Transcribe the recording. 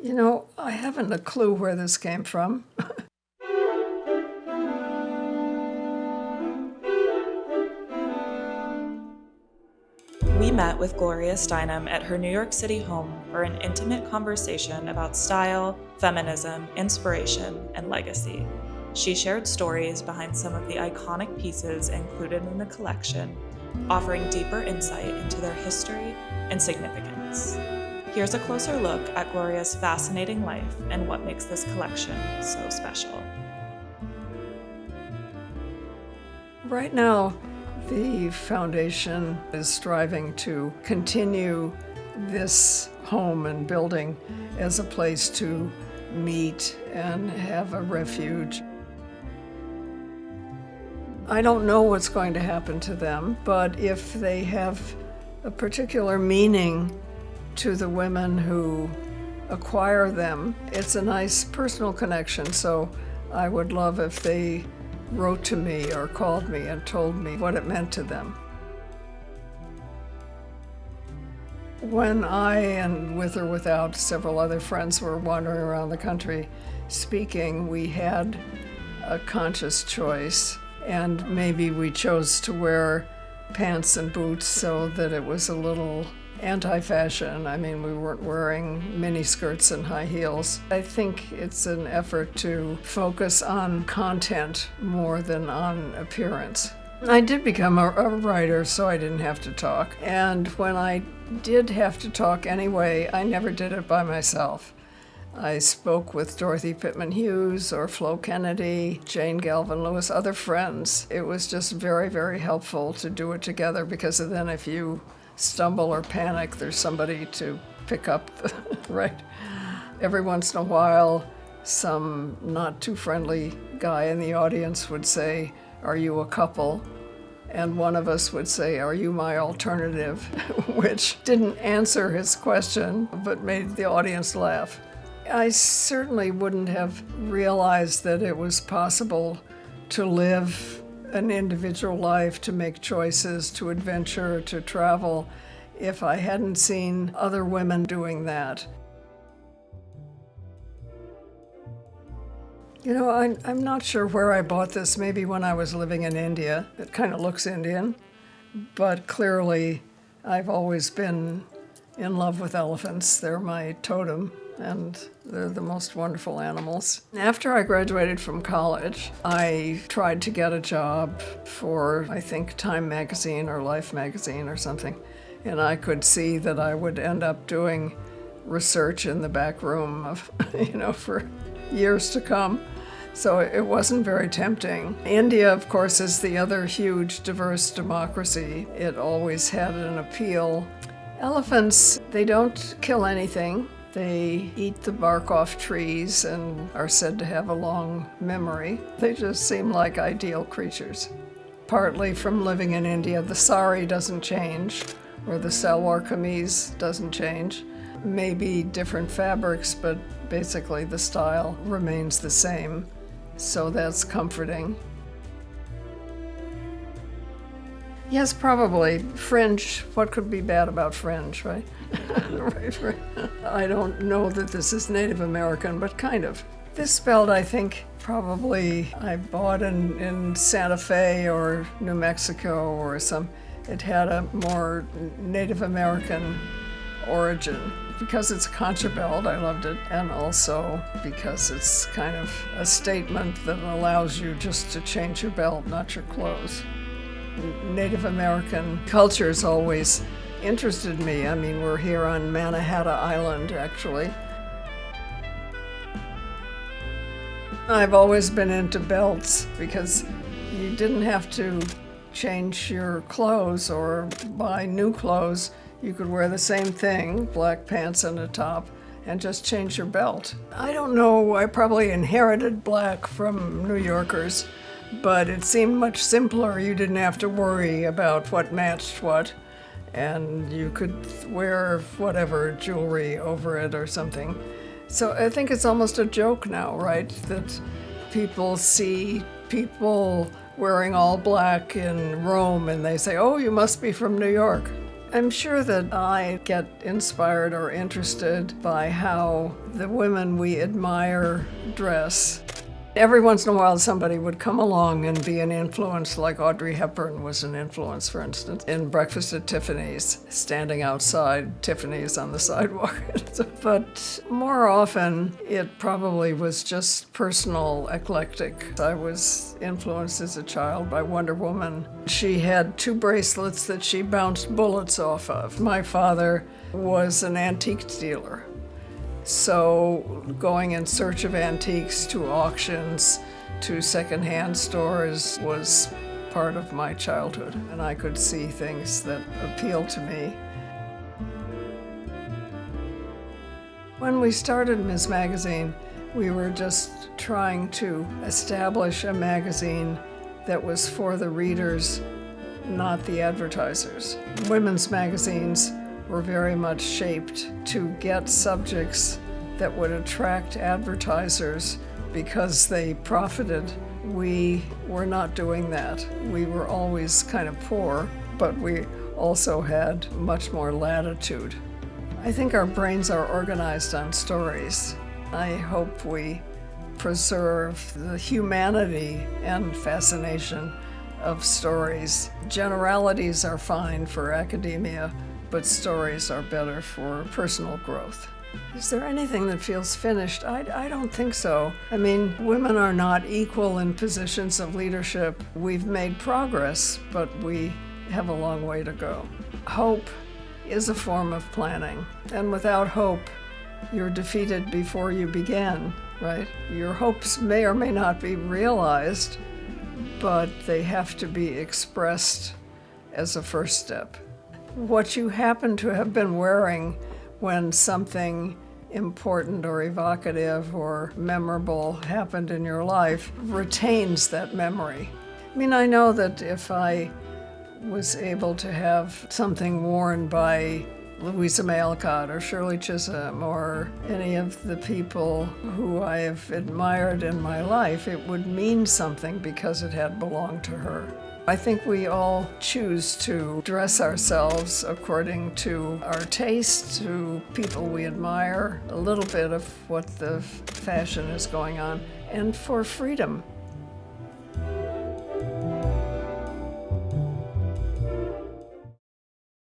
I haven't a clue where this came from. We met with Gloria Steinem at her New York City home for an intimate conversation about style, feminism, inspiration, and legacy. She shared stories behind some of the iconic pieces included in the collection, offering deeper insight into their history and significance. Here's a closer look at Gloria's fascinating life and what makes this collection so special. Right now, the foundation is striving to continue this home and building as a place to meet and have a refuge. I don't know what's going to happen to them, but if they have a particular meaning to the women who acquire them, it's a nice personal connection, so I would love if they wrote to me or called me and told me what it meant to them. When I, and with or without several other friends, were wandering around the country speaking, we had a conscious choice, and maybe we chose to wear pants and boots so that it was a little anti-fashion. I mean, we weren't wearing mini skirts and high heels. I think it's an effort to focus on content more than on appearance. I did become a writer, so I didn't have to talk. And when I did have to talk anyway, I never did it by myself. I spoke with Dorothy Pittman Hughes or Flo Kennedy, Jane Galvin Lewis, other friends. It was just very, very helpful to do it together, because then if you stumble or panic, there's somebody to pick up, right? Every once in a while, some not too friendly guy in the audience would say, "Are you a couple?" And one of us would say, "Are you my alternative?" which didn't answer his question, but made the audience laugh. I certainly wouldn't have realized that it was possible to live an individual life, to make choices, to adventure, to travel, if I hadn't seen other women doing that. I'm not sure where I bought this, maybe when I was living in India. It kind of looks Indian, but clearly I've always been in love with elephants. They're my totem, and they're the most wonderful animals. After I graduated from college, I tried to get a job for, I think, Time magazine or Life magazine or something, and I could see that I would end up doing research in the back room of, for years to come. So it wasn't very tempting. India, of course, is the other huge, diverse democracy. It always had an appeal. Elephants, they don't kill anything. They eat the bark off trees and are said to have a long memory. They just seem like ideal creatures. Partly from living in India, the sari doesn't change, or the salwar kameez doesn't change. Maybe different fabrics, but basically the style remains the same. So that's comforting. Yes, probably. Fringe, what could be bad about fringe, right? Right. I don't know that this is Native American, but kind of. This belt, I think, probably I bought in Santa Fe or New Mexico or some. It had a more Native American origin. Because it's a concha belt, I loved it, and also because it's kind of a statement that allows you just to change your belt, not your clothes. Native American culture's always interested me. I mean, we're here on Mannahatta Island, actually. I've always been into belts because you didn't have to change your clothes or buy new clothes. You could wear the same thing, black pants and a top, and just change your belt. I don't know, I probably inherited black from New Yorkers, but it seemed much simpler. You didn't have to worry about what matched what, and you could wear whatever jewelry over it or something. So I think it's almost a joke now, right? That people see people wearing all black in Rome and they say, "Oh, you must be from New York." I'm sure that I get inspired or interested by how the women we admire dress. Every once in a while, somebody would come along and be an influence, like Audrey Hepburn was an influence, for instance, in Breakfast at Tiffany's, standing outside Tiffany's on the sidewalk. But more often, it probably was just personal, eclectic. I was influenced as a child by Wonder Woman. She had 2 bracelets that she bounced bullets off of. My father was an antique dealer. So going in search of antiques to auctions, to secondhand stores was part of my childhood, and I could see things that appealed to me. When we started Ms. Magazine, we were just trying to establish a magazine that was for the readers, not the advertisers. Women's magazines were very much shaped to get subjects that would attract advertisers because they profited. We were not doing that. We were always kind of poor, but we also had much more latitude. I think our brains are organized on stories. I hope we preserve the humanity and fascination of stories. Generalities are fine for academia, but stories are better for personal growth. Is there anything that feels finished? I don't think so. I mean, women are not equal in positions of leadership. We've made progress, but we have a long way to go. Hope is a form of planning, and without hope, you're defeated before you begin, right? Your hopes may or may not be realized, but they have to be expressed as a first step. What you happen to have been wearing when something important or evocative or memorable happened in your life retains that memory. I mean, I know that if I was able to have something worn by Louisa May Alcott or Shirley Chisholm or any of the people who I have admired in my life, it would mean something because it had belonged to her. I think we all choose to dress ourselves according to our taste, to people we admire, a little bit of what the fashion is going on, and for freedom.